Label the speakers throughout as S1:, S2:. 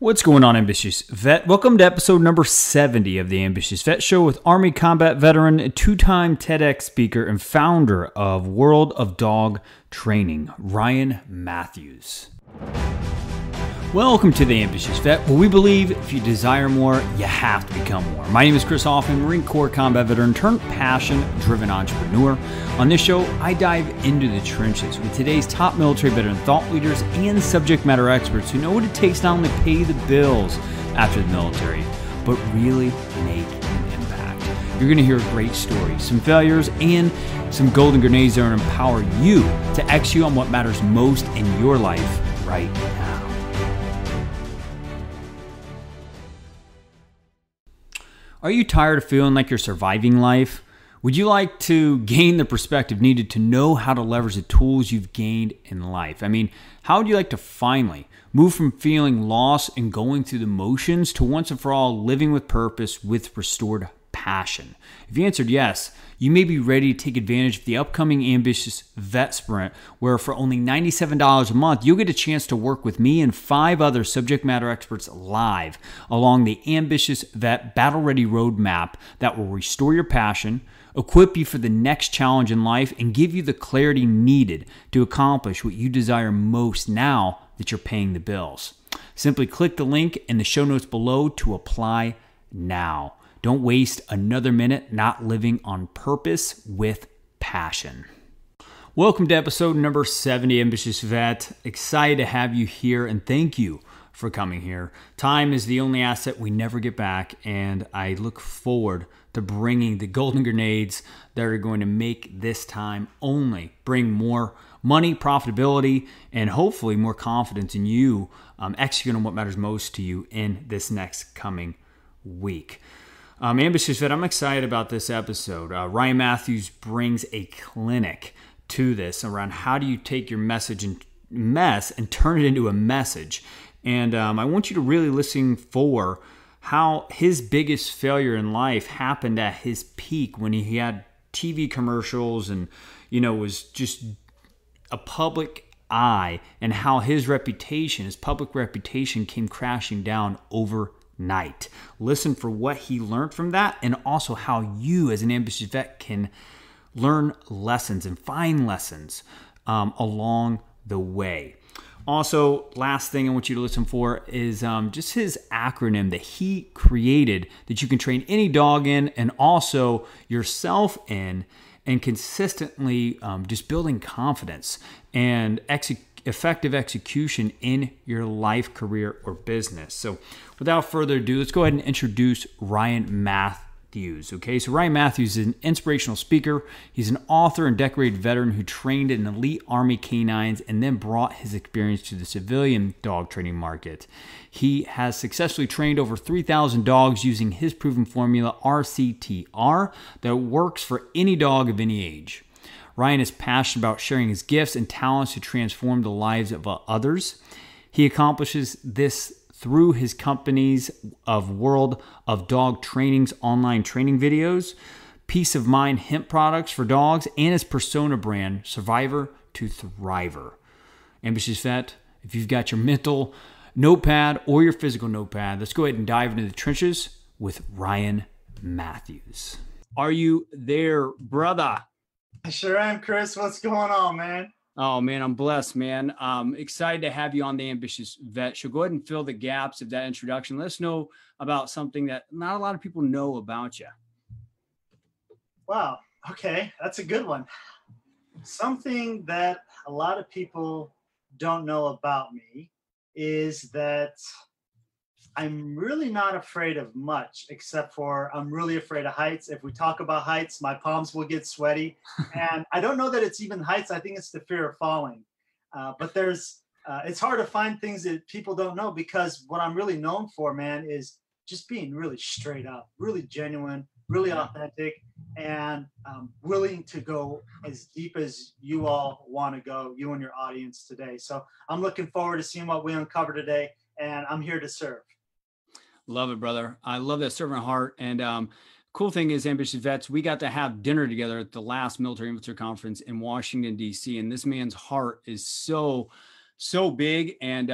S1: What's going on, Ambitious Vet? Welcome to episode number 70 of the Ambitious Vet Show with Army combat veteran, two-time Tedx speaker, and founder of World of Dog Training, Ryan Matthews. Welcome to the Ambitious Vet, where we believe if you desire more, you have to become more. My name is Chris Hoffman, Marine Corps combat veteran turned passion-driven entrepreneur. On this show, I dive into the trenches with today's top military veteran thought leaders and subject matter experts who know what it takes not only to pay the bills after the military, but really make an impact. You're going to hear great stories, some failures, and some golden grenades that are going to empower you to execute on what matters most in your life right now. Are you tired of feeling like you're surviving life? Would you like to gain the perspective needed to know how to leverage the tools you've gained in life? How would you like to finally move from feeling lost and going through the motions to once and for all living with purpose with restored passion? If you answered yes, you may be ready to take advantage of the upcoming Ambitious Vet Sprint, where for only $97 a month, you'll get a chance to work with me and 5 other subject matter experts live along the Ambitious Vet Battle Ready Roadmap that will restore your passion, equip you for the next challenge in life, and give you the clarity needed to accomplish what you desire most now that you're paying the bills. Simply click the link in the show notes below to apply now. Don't waste another minute not living on purpose with passion. Welcome to episode number 70, Ambitious Vet. Excited to have you here, and thank you for coming here. Time is the only asset we never get back, and I look forward to bringing the golden grenades that are going to make this time only bring more money, profitability, and hopefully more confidence in you executing on what matters most to you in this next coming week. Ambitious Vet, I'm excited about this episode. Ryan Matthews brings a clinic to this around how do you take your message and mess and turn it into a message. And I want you to really listen for how his biggest failure in life happened at his peak when he had TV commercials and, was just a public eye, and how his public reputation came crashing down overnight. Listen for what he learned from that, and also how you as an ambitious vet can learn lessons and find lessons along the way. Also, last thing I want you to listen for is just his acronym that he created that you can train any dog in and also yourself in, and consistently just building confidence and effective execution in your life, career, or business. So without further ado, let's go ahead and introduce Ryan Matthews. Okay, so Ryan Matthews is an inspirational speaker. He's an author and decorated veteran who trained in elite Army canines and then brought his experience to the civilian dog training market. He has successfully trained over 3,000 dogs using his proven formula RCTR that works for any dog of any age. Ryan is passionate about sharing his gifts and talents to transform the lives of others. He accomplishes this through his companies of World of Dog Training's online training videos, Peace of Mind hemp products for dogs, and his persona brand, Survivor to Thriver. Ambitious Vet, if you've got your mental notepad or your physical notepad, let's go ahead and dive into the trenches with Ryan Matthews. Are you there, brother?
S2: I sure am, Chris. What's going on, man?
S1: Oh, man, I'm blessed, man. Excited to have you on the Ambitious Vet Show. Go ahead and fill the gaps of that introduction. Let us know about something that not a lot of people know about you.
S2: Wow. Okay. That's a good one. Something that a lot of people don't know about me is that I'm really not afraid of much, except for I'm really afraid of heights. If we talk about heights, my palms will get sweaty. And I don't know that it's even heights. I think it's the fear of falling. But it's hard to find things that people don't know, because what I'm really known for, man, is just being really straight up, really genuine, really authentic, and willing to go as deep as you all want to go, you and your audience today. So I'm looking forward to seeing what we uncover today, and I'm here to serve.
S1: Love it, brother. I love that servant heart. And cool thing is, Ambitious Vets, we got to have dinner together at the last military conference in Washington, D.C. And this man's heart is so so big. And,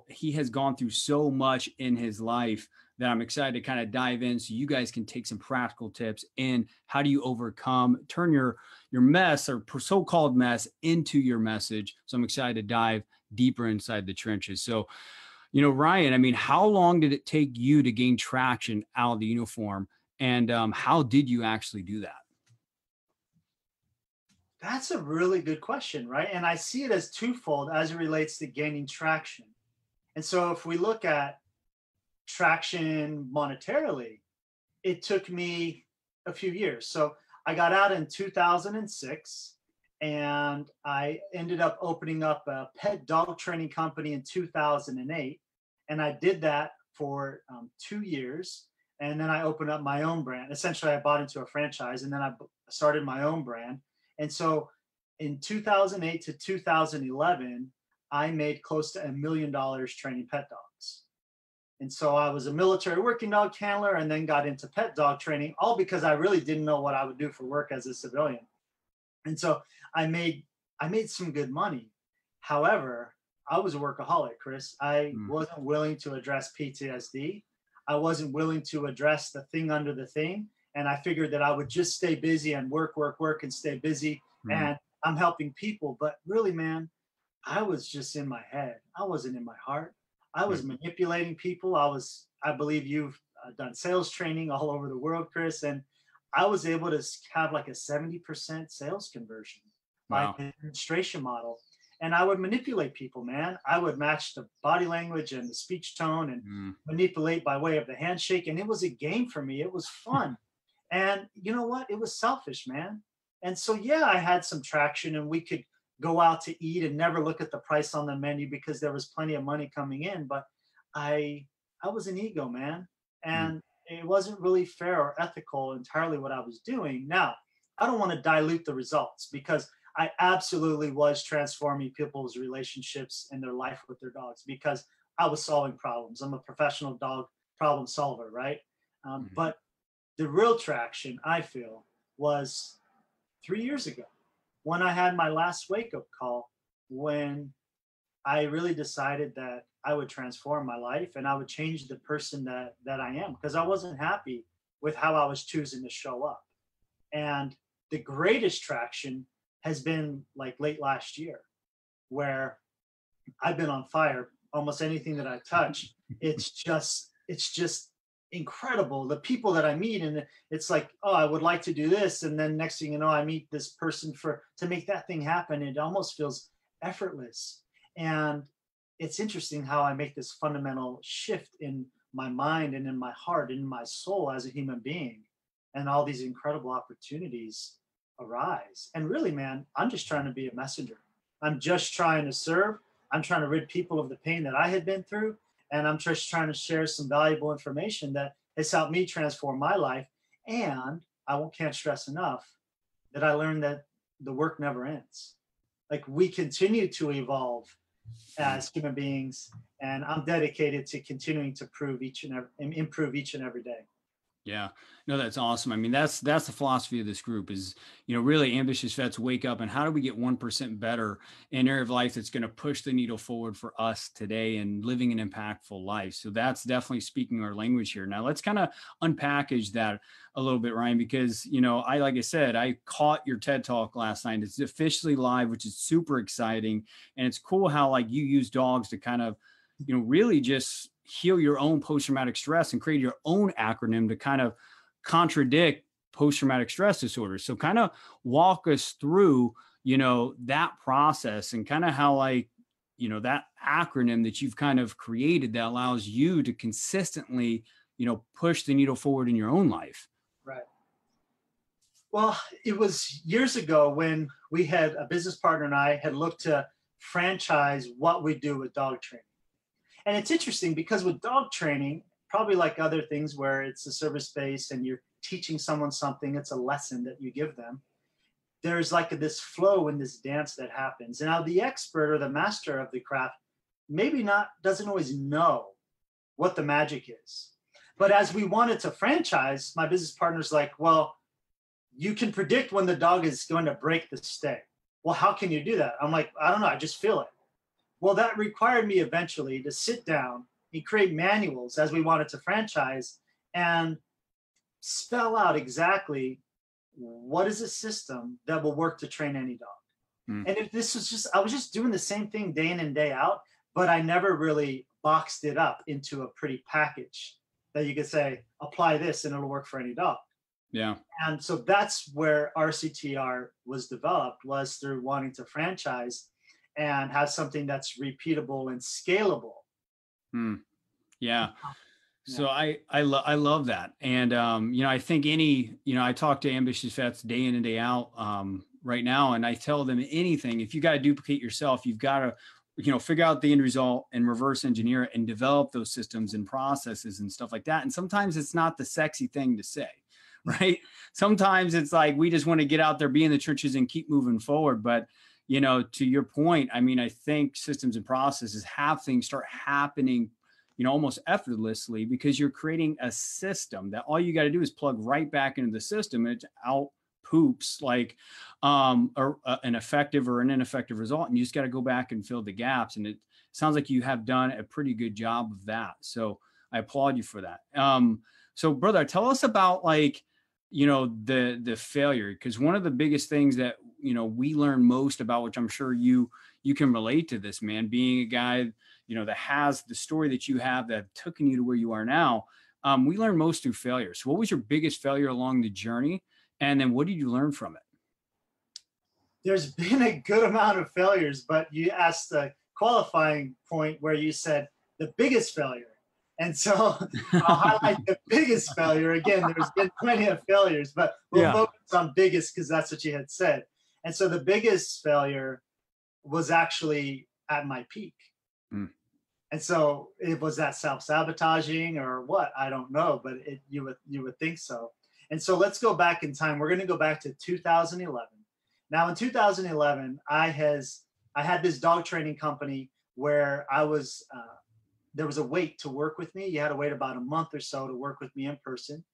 S1: he has gone through so much in his life that I'm excited to kind of dive in so you guys can take some practical tips in how do you overcome, turn your mess or so-called mess into your message. So I'm excited to dive deeper inside the trenches. So, Ryan, I mean, how long did it take you to gain traction out of the uniform? And how did you actually do that?
S2: That's a really good question, right? And I see it as twofold as it relates to gaining traction. And so if we look at traction monetarily, it took me a few years. So I got out in 2006 and I ended up opening up a pet dog training company in 2008. And I did that for 2 years. And then I opened up my own brand. Essentially, I bought into a franchise and then I started my own brand. And so in 2008 to 2011, I made close to $1 million training pet dogs. And so I was a military working dog handler and then got into pet dog training, all because I really didn't know what I would do for work as a civilian. And so I made some good money. However, I was a workaholic, Chris. I wasn't willing to address PTSD. I wasn't willing to address the thing under the thing. And I figured that I would just stay busy and work and stay busy. And I'm helping people. But really, man, I was just in my head. I wasn't in my heart. I was manipulating people. I believe you've done sales training all over the world, Chris. And I was able to have like a 70% sales conversion by the administration model. And I would manipulate people, man. I would match the body language and the speech tone and manipulate by way of the handshake. And it was a game for me. It was fun. And you know what? It was selfish, man. And so, yeah, I had some traction and we could go out to eat and never look at the price on the menu because there was plenty of money coming in. But I was an ego, man. And it wasn't really fair or ethical entirely what I was doing. Now, I don't want to dilute the results because I absolutely was transforming people's relationships and their life with their dogs because I was solving problems. I'm a professional dog problem solver, right? But the real traction, I feel, was 3 years ago when I had my last wake-up call, when I really decided that I would transform my life and I would change the person that I am because I wasn't happy with how I was choosing to show up. And the greatest traction has been like late last year, where I've been on fire. Almost anything that I touch, it's just incredible. The people that I meet, and it's like, oh, I would like to do this, and then next thing you know, I meet this person to make that thing happen. It almost feels effortless, and it's interesting how I make this fundamental shift in my mind and in my heart and in my soul as a human being, and all these incredible opportunities arise. And really, man, I'm just trying to be a messenger. I'm just trying to serve. I'm trying to rid people of the pain that I had been through. And I'm just trying to share some valuable information that has helped me transform my life. And can't stress enough that I learned that the work never ends. Like, we continue to evolve as human beings. And I'm dedicated to continuing to improve each and every day.
S1: Yeah, no, that's awesome. I mean, that's the philosophy of this group is, really ambitious vets wake up and how do we get 1% better in an area of life that's going to push the needle forward for us today and living an impactful life. So that's definitely speaking our language here. Now let's kind of unpackage that a little bit, Ryan, because, like I said, I caught your TED Talk last night. It's officially live, which is super exciting. And it's cool how like you use dogs to kind of, really just heal your own post-traumatic stress and create your own acronym to kind of contradict post-traumatic stress disorder. So kind of walk us through, that process and kind of how that acronym that you've kind of created that allows you to consistently, push the needle forward in your own life.
S2: Right. Well, it was years ago when we had a business partner and I had looked to franchise what we do with dog training. And it's interesting because with dog training, probably like other things where it's a service-based and you're teaching someone something, it's a lesson that you give them. There's like this flow in this dance that happens. And now the expert or the master of the craft doesn't always know what the magic is. But as we wanted to franchise, my business partner's like, well, you can predict when the dog is going to break the stay. Well, how can you do that? I'm like, I don't know. I just feel it. Well, that required me eventually to sit down and create manuals as we wanted to franchise and spell out exactly what is a system that will work to train any dog. And if this was just, I was just doing the same thing day in and day out, but I never really boxed it up into a pretty package that you could say, apply this and it'll work for any dog.
S1: Yeah.
S2: And so that's where RCTR was developed, was through wanting to franchise and have something that's repeatable and scalable.
S1: Yeah. So I love that. And, I think I talk to ambitious vets day in and day out right now, and I tell them anything, if you got to duplicate yourself, you've got to, figure out the end result and reverse engineer it and develop those systems and processes and stuff like that. And sometimes it's not the sexy thing to say, right? Sometimes it's like, we just want to get out there, be in the trenches and keep moving forward. But, to your point, I think systems and processes have things start happening almost effortlessly, because you're creating a system that all you got to do is plug right back into the system, and it out poops like an effective or an ineffective result. And you just got to go back and fill the gaps. And it sounds like you have done a pretty good job of that. So I applaud you for that. So brother, tell us about the failure, because one of the biggest things that, we learn most about, which I'm sure you can relate to this, man, being a guy, that has the story that you have that have taken you to where you are now. We learn most through failure. So what was your biggest failure along the journey? And then what did you learn from it?
S2: There's been a good amount of failures, but you asked the qualifying point where you said the biggest failure. And so I'll highlight the biggest failure. Again, there's been plenty of failures, but we'll focus on biggest because that's what you had said. And so the biggest failure was actually at my peak. And so it was that self-sabotaging or what, I don't know, but you would think so. And so let's go back in time. We're going to go back to 2011. Now in 2011, I had this dog training company where I was, there was a wait to work with me. You had to wait about a month or so to work with me in person.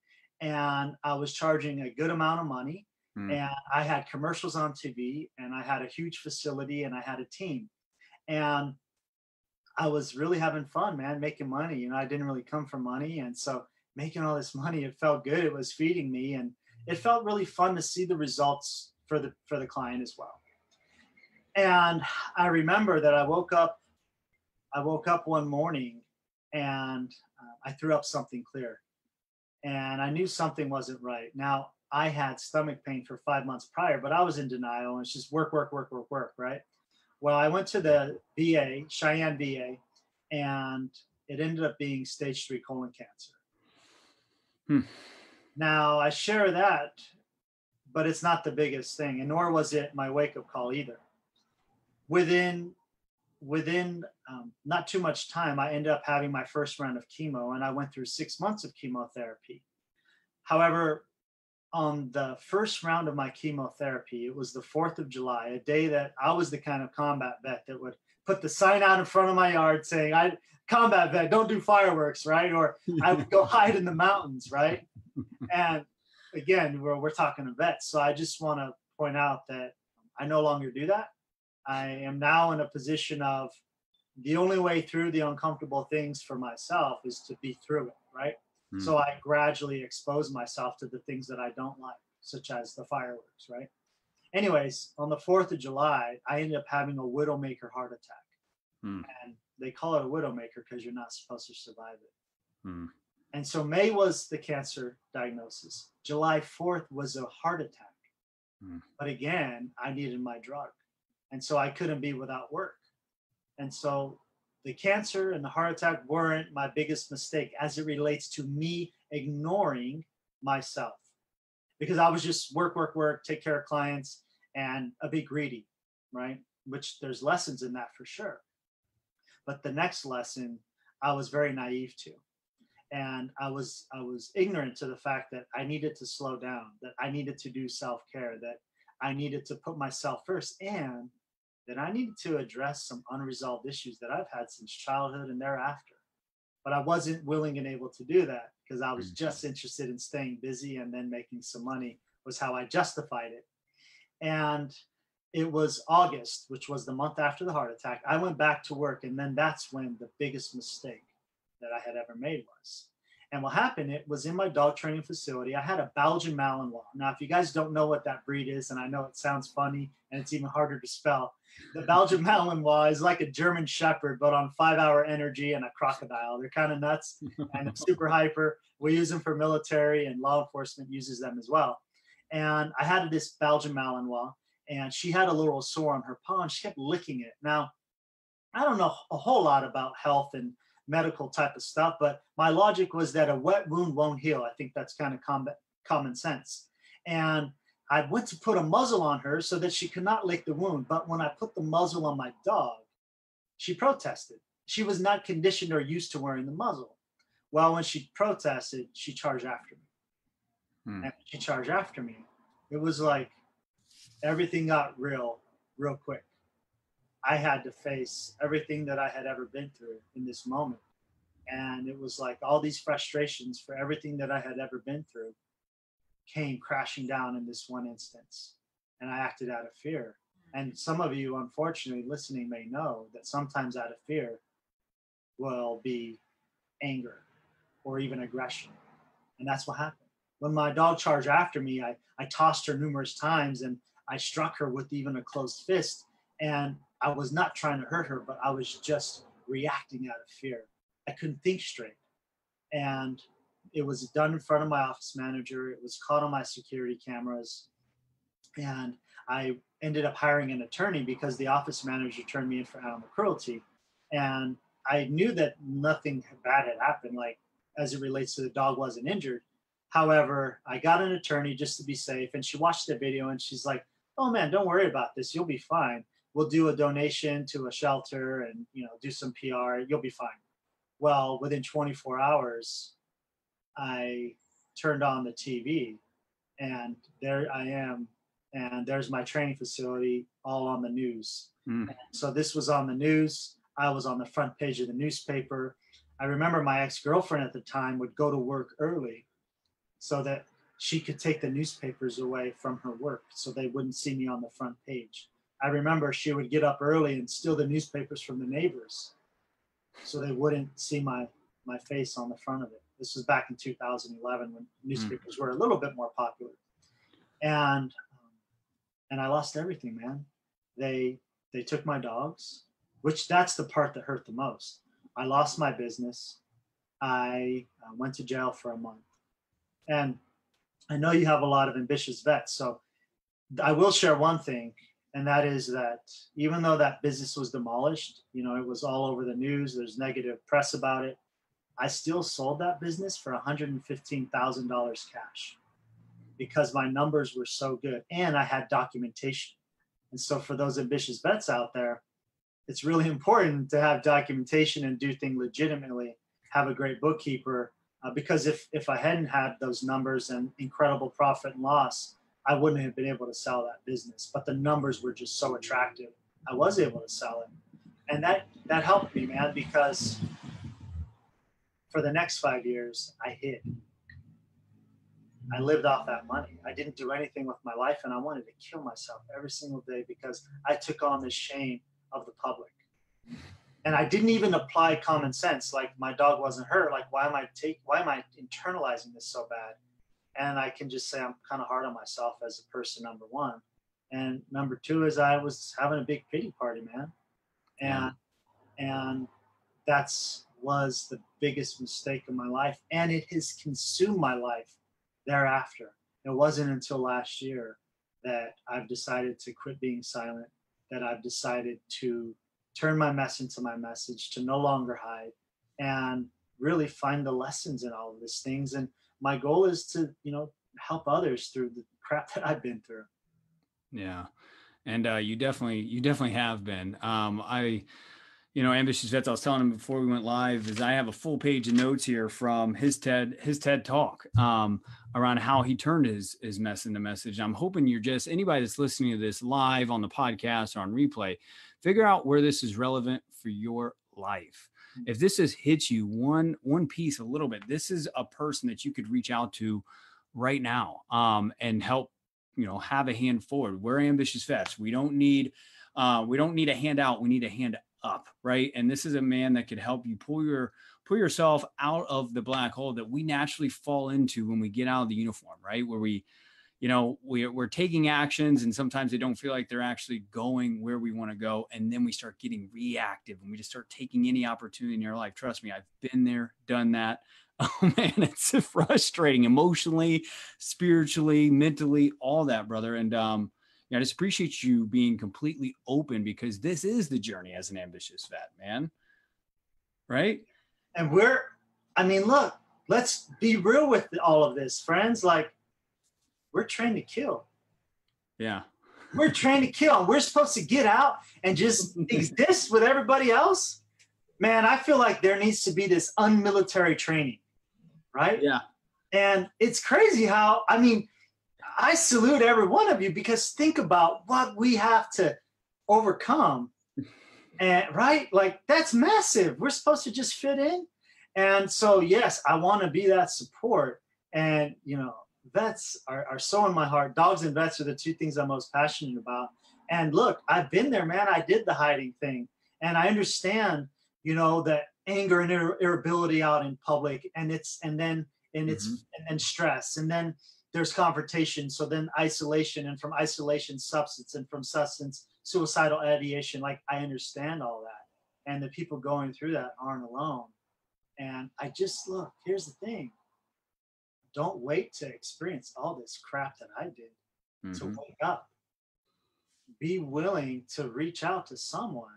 S2: And I was charging a good amount of money. And I had commercials on TV, and I had a huge facility, and I had a team. And I was really having fun, man, making money. I didn't really come from money. And so making all this money, it felt good. It was feeding me. And it felt really fun to see the results for the client as well. And I remember that I woke up one morning and I threw up something clear. And I knew something wasn't right. Now, I had stomach pain for 5 months prior, but I was in denial. And it's just work, right? Well, I went to the VA, Cheyenne VA, and it ended up being stage 3 colon cancer. Now, I share that, but it's not the biggest thing, and nor was it my wake-up call either. Within not too much time, I ended up having my first round of chemo, and I went through 6 months of chemotherapy. However, on the first round of my chemotherapy, it was the 4th of July, a day that I was the kind of combat vet that would put the sign out in front of my yard saying, combat vet, don't do fireworks, right? Or I would go hide in the mountains, right? And again, we're talking to vets. So I just want to point out that I no longer do that. I am now in a position of the only way through the uncomfortable things for myself is to be through it, right? So I gradually expose myself to the things that I don't like, such as the fireworks, right? Anyways, on the 4th of July, I ended up having a widowmaker heart attack. And they call it a widowmaker because you're not supposed to survive it. And so May was the cancer diagnosis. July 4th was a heart attack. But again, I needed my drug. And so I couldn't be without work. And so the cancer and the heart attack weren't my biggest mistake as it relates to me ignoring myself, because I was just work, take care of clients and a bit greedy, right? Which there's lessons in that for sure. But the next lesson, I was very naive to. And I was ignorant to the fact that I needed to slow down, that I needed to do self-care, that I needed to put myself first, and that I needed to address some unresolved issues that I've had since childhood and thereafter. But I wasn't willing and able to do that because I was just interested in staying busy, and then making some money was how I justified it. And it was August, which was the month after the heart attack. I went back to work, and then that's when the biggest mistake that I had ever made was. And what happened, it was in my dog training facility. I had a Belgian Malinois. Now, if you guys don't know what that breed is, and I know it sounds funny and it's even harder to spell, the Belgian Malinois is like a German Shepherd, but on 5-hour energy and a crocodile. They're kind of nuts and super hyper. We use them for military, and law enforcement uses them as well. And I had this Belgian Malinois, and she had a little sore on her paw, and she kept licking it. Now, I don't know a whole lot about health and medical type of stuff, but my logic was that a wet wound won't heal. I think that's kind of common sense. And I went to put a muzzle on her so that she could not lick the wound. But when I put the muzzle on my dog, she protested. She was not conditioned or used to wearing the muzzle. Well, when she protested, she charged after me. And she charged after me. It was like everything got real quick. I had to face everything that I had ever been through in this moment. And it was like all these frustrations for everything that I had ever been through came crashing down in this one instance. And I acted out of fear. And some of you, unfortunately, listening may know that sometimes out of fear will be anger or even aggression. And that's what happened. When my dog charged after me, I tossed her numerous times, and I struck her with even a closed fist. And I was not trying to hurt her, but I was just reacting out of fear. I couldn't think straight. And it was done in front of my office manager. It was caught on my security cameras. And I ended up hiring an attorney because the office manager turned me in for animal cruelty. And I knew that nothing bad had happened, like as it relates to the dog wasn't injured. However, I got an attorney just to be safe. And she watched the video and she's like, "Oh man, don't worry about this. You'll be fine. We'll do a donation to a shelter and, do some PR. You'll be fine." Well, within 24 hours, I turned on the TV, and there I am, and there's my training facility all on the news. So this was on the news. I was on the front page of the newspaper. I remember my ex-girlfriend at the time would go to work early so that she could take the newspapers away from her work so they wouldn't see me on the front page. I remember she would get up early and steal the newspapers from the neighbors so they wouldn't see my face on the front of it. This was back in 2011 when newspapers were a little bit more popular. And I lost everything, man. They took my dogs, which that's the part that hurt the most. I lost my business. I went to jail for a month. And I know you have a lot of ambitious vets, so I will share one thing, and that is that even though that business was demolished, it was all over the news, there's negative press about it, I still sold that business for $115,000 cash because my numbers were so good and I had documentation. And so for those ambitious vets out there, it's really important to have documentation and do things legitimately, have a great bookkeeper, because if I hadn't had those numbers and incredible profit and loss, I wouldn't have been able to sell that business. But the numbers were just so attractive, I was able to sell it. And that helped me, man, because for the next 5 years, I hid. I lived off that money. I didn't do anything with my life, and I wanted to kill myself every single day because I took on the shame of the public. And I didn't even apply common sense. Like, my dog wasn't hurt. Like, why am I internalizing this so bad? And I can just say I'm kind of hard on myself as a person, number one. And number two is I was having a big pity party, man. And was the biggest mistake of my life. And it has consumed my life thereafter. It wasn't until last year that I've decided to quit being silent, that I've decided to turn my mess into my message, to no longer hide, and really find the lessons in all of these things. And my goal is to, help others through the crap that I've been through.
S1: Yeah. And you definitely have been. Ambitious Vets, I was telling him before we went live, is I have a full page of notes here from his TED talk around how he turned his mess into message. I'm hoping anybody that's listening to this live on the podcast or on replay, figure out where this is relevant for your life. If this has hit you one piece a little bit, this is a person that you could reach out to right now and help have a hand forward. We're ambitious vets. We don't need a hand out. We need a hand up, right? And this is a man that could help you pull yourself out of the black hole that we naturally fall into when we get out of the uniform, right? Where we're taking actions and sometimes they don't feel like they're actually going where we want to go. And then we start getting reactive and we just start taking any opportunity in our life. Trust me, I've been there, done that. Oh man, it's frustrating emotionally, spiritually, mentally, all that, brother. And I just appreciate you being completely open because this is the journey as an ambitious vet, man. Right?
S2: And look, let's be real with all of this, friends. Like, we're trained to kill.
S1: Yeah.
S2: We're trained to kill. And we're supposed to get out and just exist with everybody else. Man, I feel like there needs to be this unmilitary training, right?
S1: Yeah.
S2: And it's crazy how, I salute every one of you because think about what we have to overcome. And right, like that's massive. We're supposed to just fit in. And so, yes, I want to be that support. And, vets are so in my heart. Dogs and vets are the two things I'm most passionate about. And look, I've been there, man. I did the hiding thing. And I understand, that anger and irritability out in public and then stress. And then there's confrontation. So then isolation, and from isolation, substance, and from substance, suicidal ideation. Like, I understand all that. And the people going through that aren't alone. And look, here's the thing. Don't wait to experience all this crap that I did to wake up. Be willing to reach out to someone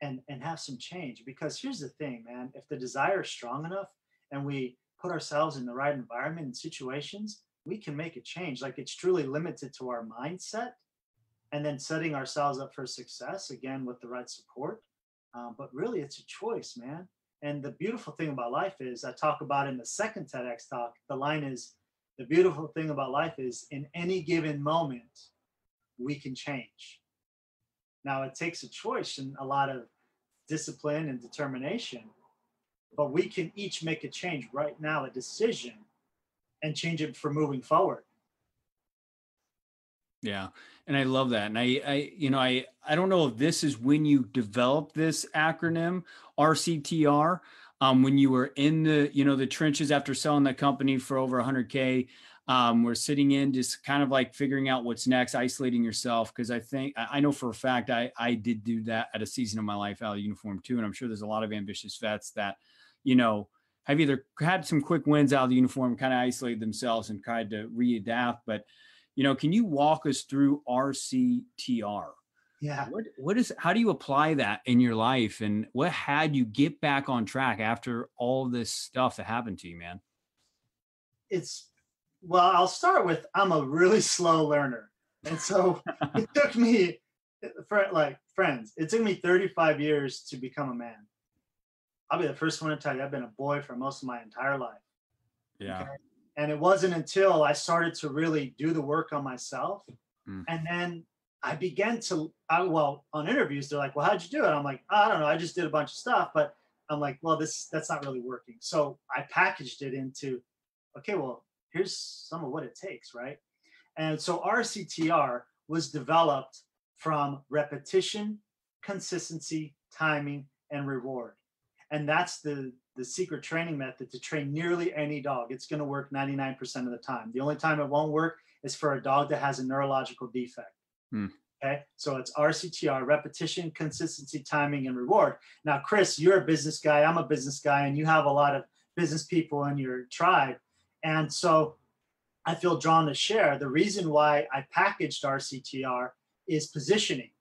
S2: and have some change. Because here's the thing, man. If the desire is strong enough and we put ourselves in the right environment and situations, we can make a change. Like, it's truly limited to our mindset and then setting ourselves up for success, again, with the right support. But really, it's a choice, man. And the beautiful thing about life is, I talk about in the second TEDx talk, the line is, the beautiful thing about life is in any given moment, we can change. Now, it takes a choice and a lot of discipline and determination, but we can each make a change right now, a decision, and change it for moving forward.
S1: Yeah. And I love that. And I don't know if this is when you developed this acronym RCTR, when you were in the trenches after selling that company for over 100K, we're sitting in just kind of like figuring out what's next, isolating yourself. Cause I know for a fact, I did do that at a season of my life out of uniform too. And I'm sure there's a lot of ambitious vets that, have either had some quick wins out of the uniform, kind of isolated themselves and tried to readapt, but can you walk us through RCTR?
S2: Yeah.
S1: How do you apply that in your life? And what had you get back on track after all this stuff that happened to you, man?
S2: I'll start with, I'm a really slow learner. And so it took me, friends, it took me 35 years to become a man. I'll be the first one to tell you, I've been a boy for most of my entire life.
S1: Yeah.
S2: Okay? And it wasn't until I started to really do the work on myself. And then I began on interviews, they're like, well, how'd you do it? I'm like, I don't know. I just did a bunch of stuff, but I'm like, well, that's not really working. So I packaged it into, okay, well, here's some of what it takes, right? And so RCTR was developed from repetition, consistency, timing, and reward. And that's the secret training method to train nearly any dog. It's going to work 99% of the time. The only time it won't work is for a dog that has a neurological defect. Okay. So it's RCTR, repetition, consistency, timing, and reward. Now, Chris, you're a business guy. I'm a business guy, and you have a lot of business people in your tribe. And so I feel drawn to share. The reason why I packaged RCTR is positioning.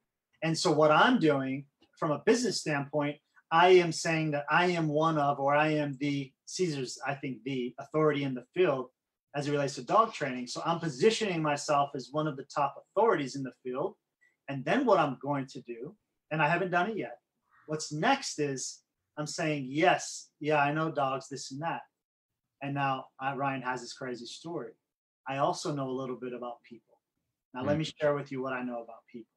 S2: And so what I'm doing from a business standpoint, I am saying that I am I am Caesar's, I think, the authority in the field as it relates to dog training. So I'm positioning myself as one of the top authorities in the field. And then what I'm going to do, and I haven't done it yet, what's next is I'm saying, yes, yeah, I know dogs, this and that. And now Ryan has this crazy story. I also know a little bit about people. Now, let me share with you what I know about people.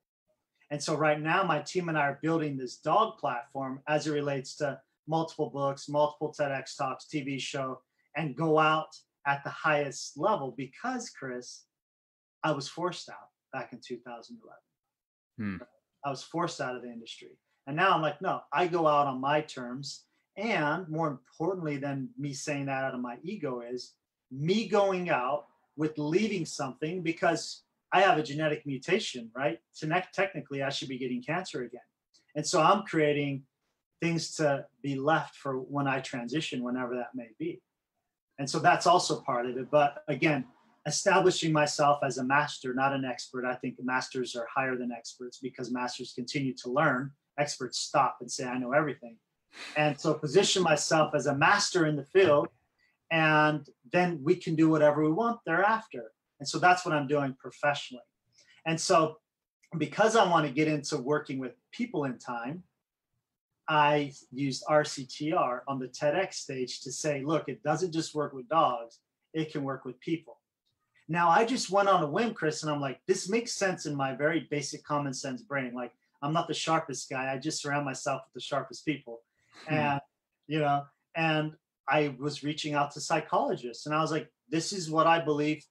S2: And so right now, my team and I are building this dog platform as it relates to multiple books, multiple TEDx talks, TV show, and go out at the highest level because, Chris, I was forced out back in 2011.
S1: Hmm.
S2: I was forced out of the industry. And now I'm like, no, I go out on my terms. And more importantly than me saying that out of my ego is me going out with leaving something, because I have a genetic mutation, right? So technically I should be getting cancer again. And so I'm creating things to be left for when I transition, whenever that may be. And so that's also part of it. But again, establishing myself as a master, not an expert. I think masters are higher than experts because masters continue to learn. Experts stop and say, I know everything. And so position myself as a master in the field, and then we can do whatever we want thereafter. And so that's what I'm doing professionally. And so because I want to get into working with people in time, I used RCTR on the TEDx stage to say, look, it doesn't just work with dogs, it can work with people. Now, I just went on a whim, Chris, and I'm like, this makes sense in my very basic common sense brain. Like, I'm not the sharpest guy. I just surround myself with the sharpest people. And, and I was reaching out to psychologists, and I was like, this is what I believe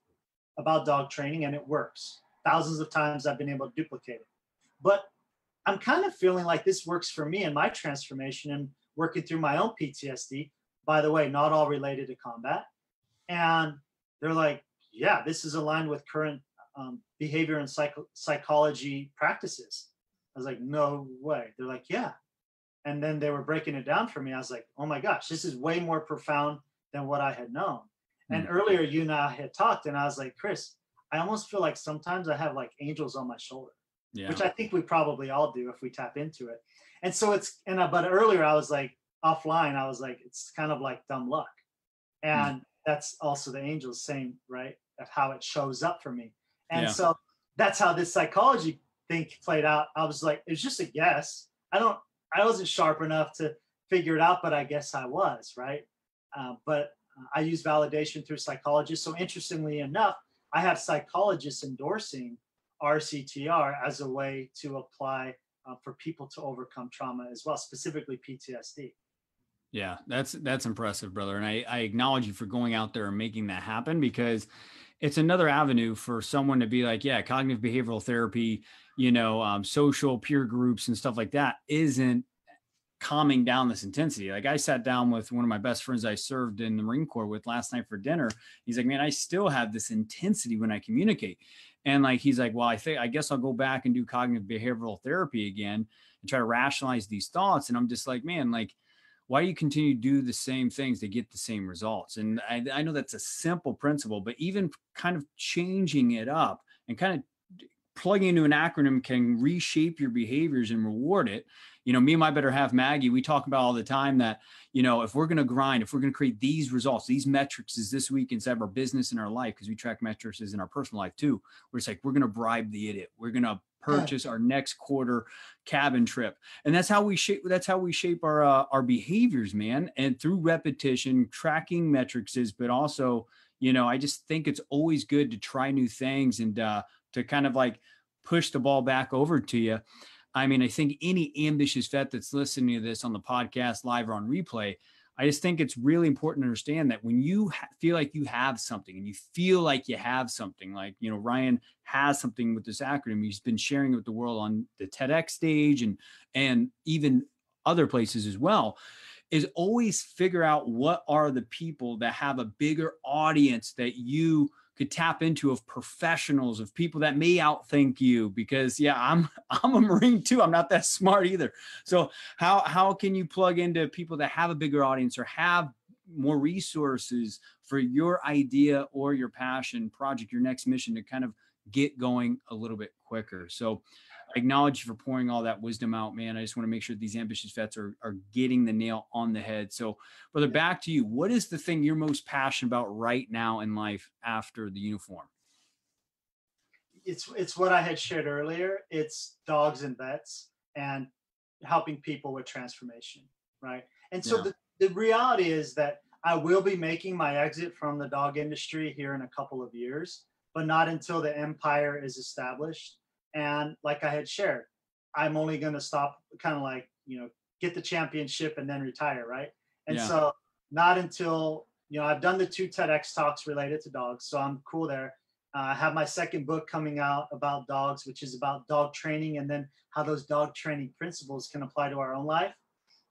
S2: about dog training, and it works. Thousands of times I've been able to duplicate it. But I'm kind of feeling like this works for me in my transformation and working through my own PTSD. By the way, not all related to combat. And they're like, yeah, this is aligned with current behavior and psychology practices. I was like, no way. They're like, yeah. And then they were breaking it down for me. I was like, oh my gosh, this is way more profound than what I had known. And earlier you and I had talked, and I was like, Chris, I almost feel like sometimes I have like angels on my shoulder, which I think we probably all do if we tap into it. And so but earlier I was like offline, I was like, it's kind of like dumb luck. And that's also the angels saying, right, of how it shows up for me. And so that's how this psychology thing played out. I was like, it was just a guess. I wasn't sharp enough to figure it out, but I guess I was, right? But I use validation through psychologists. So interestingly enough, I have psychologists endorsing RCTR as a way to apply for people to overcome trauma as well, specifically PTSD.
S1: Yeah, that's impressive, brother. And I acknowledge you for going out there and making that happen, because it's another avenue for someone to be like, yeah, cognitive behavioral therapy, social peer groups and stuff like that isn't calming down this intensity. Like, I sat down with one of my best friends I served in the Marine Corps with last night for dinner. He's like, man, I still have this intensity when I communicate. And like, he's like, well, I guess I'll go back and do cognitive behavioral therapy again and try to rationalize these thoughts. And I'm just like, man, like, why do you continue to do the same things to get the same results? And I know that's a simple principle, but even kind of changing it up and kind of plugging into an acronym can reshape your behaviors and reward it. Me and my better half, Maggie, we talk about all the time that, if we're going to grind, if we're going to create these results, these metrics is this week inside of our business and our life, because we track metrics in our personal life too, where it's like, we're going to bribe the idiot. We're going to purchase our next quarter cabin trip. And that's how we shape our behaviors, man. And through repetition, tracking metrics but also, I just think it's always good to try new things and to kind of like push the ball back over to you. I mean, I think any ambitious vet that's listening to this on the podcast, live or on replay, I just think it's really important to understand that when you feel like you have something and you feel like you have something, like, Ryan has something with this acronym, he's been sharing it with the world on the TEDx stage and even other places as well, is always figure out what are the people that have a bigger audience that you could tap into, of professionals, of people that may outthink you, because I'm a Marine too. I'm not that smart either. So how can you plug into people that have a bigger audience or have more resources for your idea or your passion project, your next mission, to kind of get going a little bit quicker? So I acknowledge you for pouring all that wisdom out, man. I just want to make sure these ambitious vets are getting the nail on the head. So, brother, back to you. What is the thing you're most passionate about right now in life after the uniform?
S2: It's what I had shared earlier. It's dogs and vets and helping people with transformation, right? And so the reality is that I will be making my exit from the dog industry here in a couple of years, but not until the empire is established. And like I had shared, I'm only going to stop, kind of like, get the championship and then retire, right? And so not until, I've done the 2 TEDx talks related to dogs, so I'm cool there. I have my second book coming out about dogs, which is about dog training and then how those dog training principles can apply to our own life.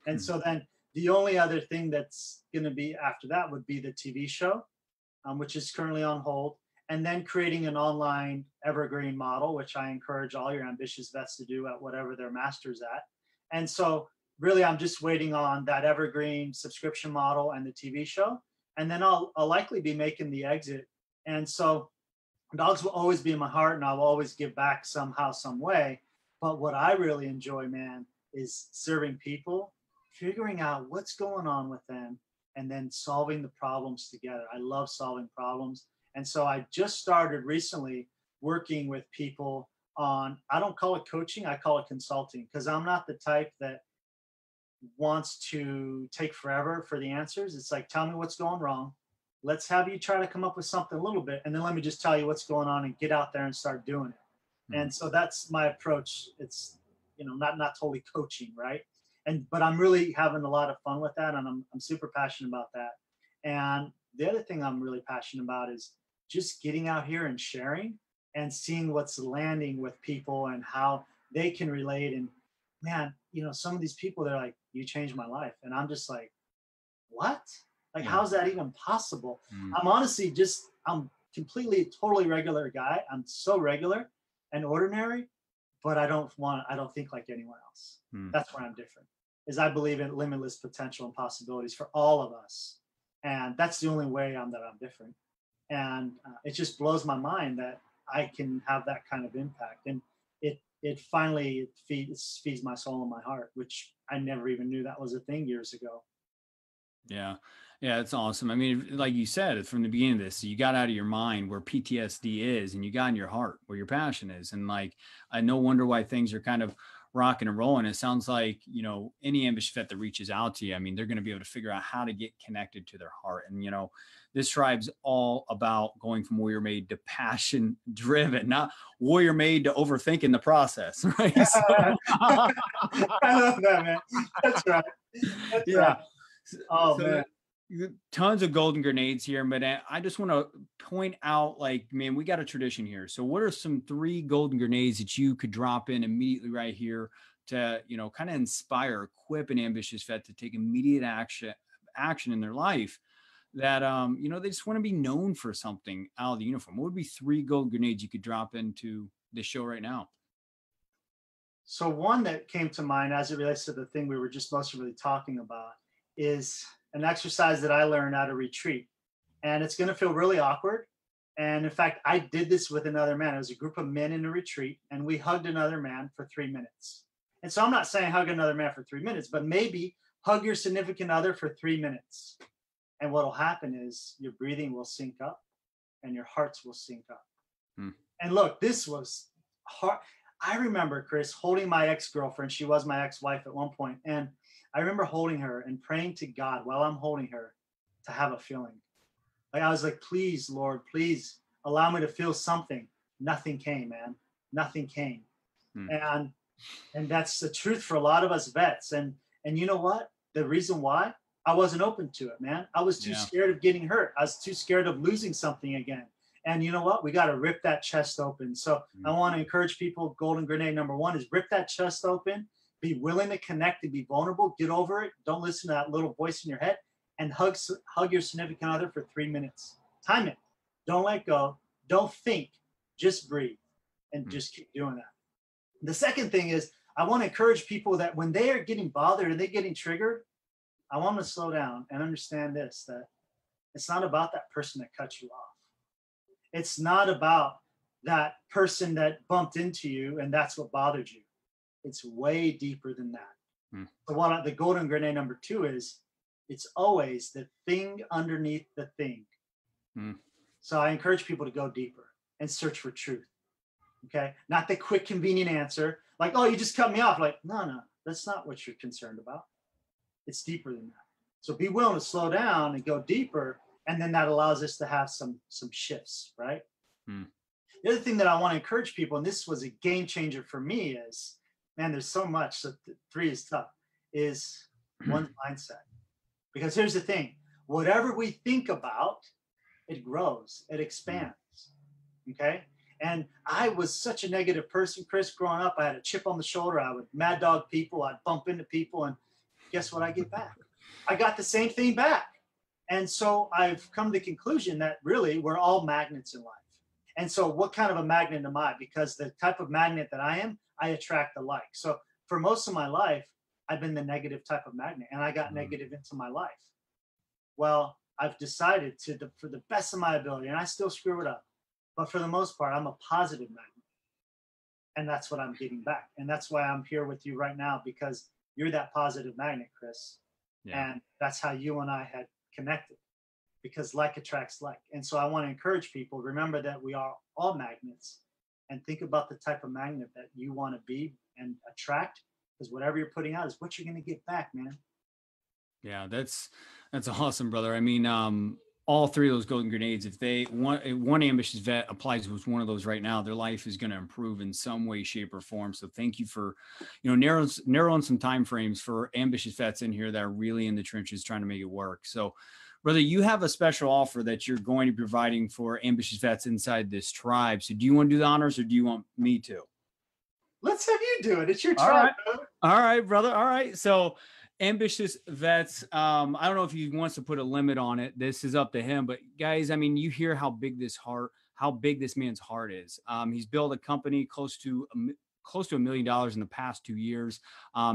S2: And so then the only other thing that's going to be after that would be the TV show, which is currently on hold, and then creating an online evergreen model, which I encourage all your ambitious vets to do at whatever their master's at. And so really, I'm just waiting on that evergreen subscription model and the TV show. And then I'll likely be making the exit. And so dogs will always be in my heart and I will always give back somehow, some way. But what I really enjoy, man, is serving people, figuring out what's going on with them, and then solving the problems together. I love solving problems. And so I just started recently working with people on, I don't call it coaching, I call it consulting, because I'm not the type that wants to take forever for the answers. It's like, tell me what's going wrong. Let's have you try to come up with something a little bit, and then let me just tell you what's going on and get out there and start doing it. And so that's my approach. It's, not totally coaching, right? But I'm really having a lot of fun with that, and I'm super passionate about that. And the other thing I'm really passionate about is just getting out here and sharing and seeing what's landing with people and how they can relate. And man, some of these people, they're like, you changed my life. And I'm just like, what? Like, how's that even possible? I'm honestly I'm completely, totally regular guy. I'm so regular and ordinary, but I don't think like anyone else. That's where I'm different, is I believe in limitless potential and possibilities for all of us. And that's the only way I'm different. And it just blows my mind that I can have that kind of impact. And it finally feeds my soul and my heart, which I never even knew that was a thing years ago.
S1: Yeah. Yeah, it's awesome. I mean, like you said, from the beginning of this, you got out of your mind where PTSD is, and you got in your heart where your passion is. And like, I no wonder why things are kind of rocking and rolling. It sounds like, any ambitious vet that reaches out to you, I mean, they're going to be able to figure out how to get connected to their heart. And, this tribe's all about going from warrior made to passion driven, not warrior made to overthinking the process. Right. So,
S2: I love that, man. That's right. That's right. Oh, so man.
S1: Tons of golden grenades here, but I just want to point out, like, man, we got a tradition here. So what are some 3 golden grenades that you could drop in immediately right here to, kind of inspire, equip an ambitious vet to take immediate action in their life that, they just want to be known for something out of the uniform? What would be 3 golden grenades you could drop into this show right now?
S2: So one that came to mind as it relates to the thing we were just mostly really talking about is an exercise that I learned at a retreat. And it's going to feel really awkward. And in fact, I did this with another man. It was a group of men in a retreat, and we hugged another man for 3 minutes. And so I'm not saying hug another man for 3 minutes, but maybe hug your significant other for 3 minutes. And what'll happen is your breathing will sync up and your hearts will sync up. And look, this was hard. I remember, Chris, holding my ex-girlfriend. She was my ex-wife at one point. And I remember holding her and praying to God while I'm holding her to have a feeling. Like, I was like, please, Lord, please allow me to feel something. Nothing came, man. Nothing came. And that's the truth for a lot of us vets. And you know what? The reason why? I wasn't open to it, man. I was too scared of getting hurt. I was too scared of losing something again. And you know what? We got to rip that chest open. So I want to encourage people, golden grenade number 1 is rip that chest open, be willing to connect and be vulnerable, get over it. Don't listen to that little voice in your head, and hug your significant other for 3 minutes. Time it. Don't let go. Don't think. Just breathe and just keep doing that. The second thing is I want to encourage people that when they are getting bothered and they're getting triggered, I want them to slow down and understand this, that it's not about that person that cut you off. It's not about that person that bumped into you and that's what bothered you. It's way deeper than that. So what the golden grenade number 2 is, it's always the thing underneath the thing. So I encourage people to go deeper and search for truth. Okay. Not the quick, convenient answer. Like, oh, you just cut me off. Like, no, that's not what you're concerned about. It's deeper than that. So be willing to slow down and go deeper. And then that allows us to have some shifts, right? The other thing that I want to encourage people, and this was a game changer for me, is, man, there's so much. So 3 is tough, is one's mindset. Because here's the thing, whatever we think about, it grows, it expands. Okay. And I was such a negative person, Chris, growing up. I had a chip on the shoulder. I would mad dog people. I'd bump into people. And guess what I get back? I got the same thing back. And so I've come to the conclusion that really we're all magnets in life. And so what kind of a magnet am I? Because the type of magnet that I am, I attract the like. So for most of my life, I've been the negative type of magnet, and I got negative into my life. Well, I've decided for the best of my ability, and I still screw it up, but for the most part, I'm a positive magnet. And that's what I'm getting back. And that's why I'm here with you right now, because you're that positive magnet, Chris. Yeah. And that's how you and I had connected, because like attracts like. And so I want to encourage people, remember that we are all magnets, and think about the type of magnet that you want to be and attract, because whatever you're putting out is what you're going to get back, man.
S1: Yeah, that's awesome, brother. I mean, all three of those golden grenades, if one ambitious vet applies with one of those right now, their life is going to improve in some way, shape, or form. So thank you for, narrowing some time frames for ambitious vets in here that are really in the trenches trying to make it work. So, brother, you have a special offer that you're going to be providing for ambitious vets inside this tribe. So do you want to do the honors, or do you want me to?
S2: Let's have you do it. It's your tribe.
S1: All right, brother. All right. So ambitious vets. I don't know if he wants to put a limit on it. This is up to him. But guys, I mean, you hear how big this man's heart is. He's built a company close to $1 million in the past 2 years.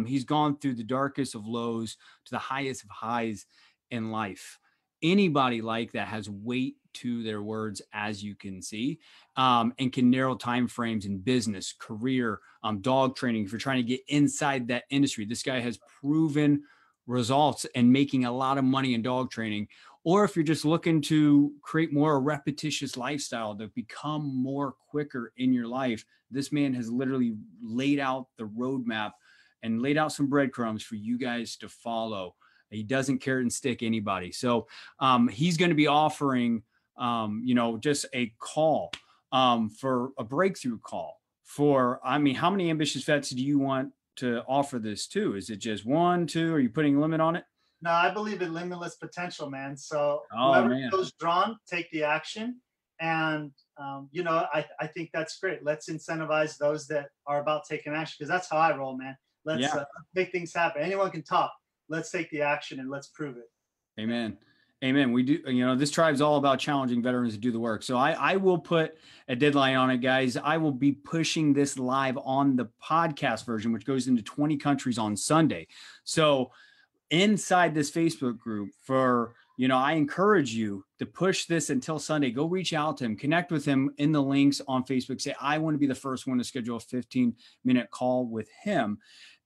S1: He's gone through the darkest of lows to the highest of highs in life. Anybody like that has weight to their words, as you can see, and can narrow time frames in business, career, dog training. If you're trying to get inside that industry, this guy has proven results and making a lot of money in dog training. Or if you're just looking to create more a repetitious lifestyle to become more quicker in your life, this man has literally laid out the roadmap and laid out some breadcrumbs for you guys to follow. He doesn't carrot and stick anybody. So he's going to be offering, just a call for a breakthrough call for, I mean, how many ambitious vets do you want to offer this to? Is it just 1, 2? Are you putting a limit on it?
S2: No, I believe in limitless potential, man. So whoever goes drawn, take the action. And, I think that's great. Let's incentivize those that are about taking action, because that's how I roll, man. Let's make things happen. Anyone can talk. Let's take the action and let's prove it.
S1: Amen. Amen. We do, this tribe's all about challenging veterans to do the work. So I will put a deadline on it, guys. I will be pushing this live on the podcast version, which goes into 20 countries on Sunday. So inside this Facebook group I encourage you to push this until Sunday. Go reach out to him, connect with him in the links on Facebook. Say, I want to be the first one to schedule a 15-minute call with him.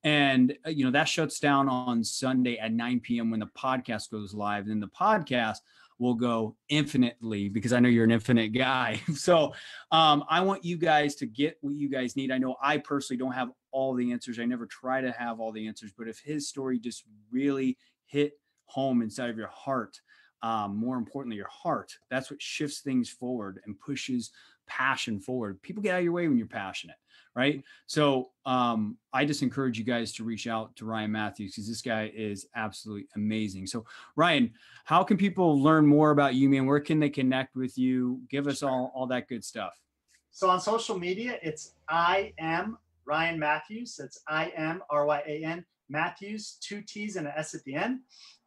S1: And, that shuts down on Sunday at 9 p.m. when the podcast goes live. And then the podcast will go infinitely, because I know you're an infinite guy. So I want you guys to get what you guys need. I know I personally don't have all the answers. I never try to have all the answers. But if his story just really hit home inside of your heart, more importantly, your heart, that's what shifts things forward and pushes passion forward. People get out of your way when you're passionate. Right. So I just encourage you guys to reach out to Ryan Matthews, because this guy is absolutely amazing. So Ryan, how can people learn more about you, man? Where can they connect with you? Give us all that good stuff.
S2: So on social media, it's I am Ryan Matthews. That's IMRYAN Matthews, 2 T's and an S at the end.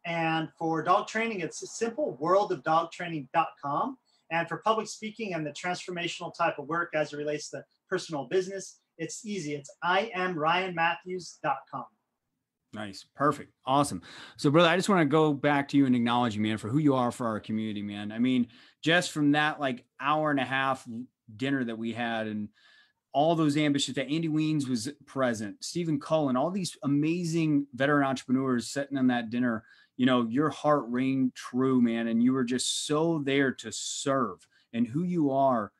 S2: And for dog training, it's simple, worldofdogtraining.com. And for public speaking and the transformational type of work as it relates to personal business, it's easy. It's IamRyanMatthews.com.
S1: Nice. Perfect. Awesome. So, brother, I just want to go back to you and acknowledge you, man, for who you are for our community, man. I mean, just from that hour and a half dinner that we had, and all those ambitious, that Andy Weens was present, Stephen Cullen, all these amazing veteran entrepreneurs sitting on that dinner, your heart rang true, man. And you were just so there to serve, and who you are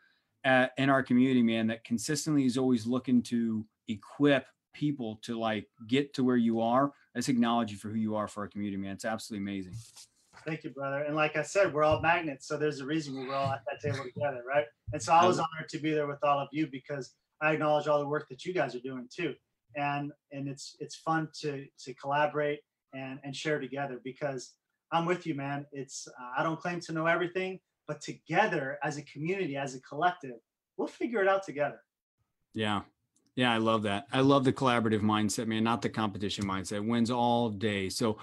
S1: in our community, man, that consistently is always looking to equip people to get to where you are. Let's acknowledge you for who you are for our community, man. It's absolutely amazing.
S2: Thank you, brother. And like I said, we're all magnets. So there's a reason we're all at that table together, right? And so I was honored to be there with all of you, because I acknowledge all the work that you guys are doing too. And it's fun to collaborate and share together, because I'm with you, man. I don't claim to know everything, but together as a community, as a collective, we'll figure it out together.
S3: Yeah. Yeah, I love that. I love the collaborative mindset, man, not the competition mindset. Wins all day. So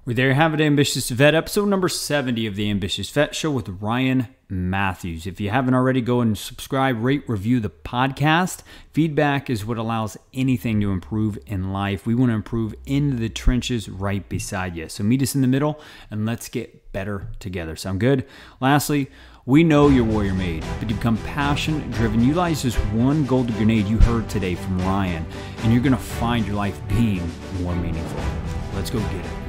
S1: well, there you have it, Ambitious Vet, episode number 70 of the Ambitious Vet Show with Ryan Matthews. If you haven't already, go and subscribe, rate, review the podcast. Feedback is what allows anything to improve in life. We want to improve into the trenches right beside you. So meet us in the middle and let's get better together. Sound good? Lastly, we know you're warrior made, but to become passion driven, utilize this one golden grenade you heard today from Ryan, and you're going to find your life being more meaningful. Let's go get it.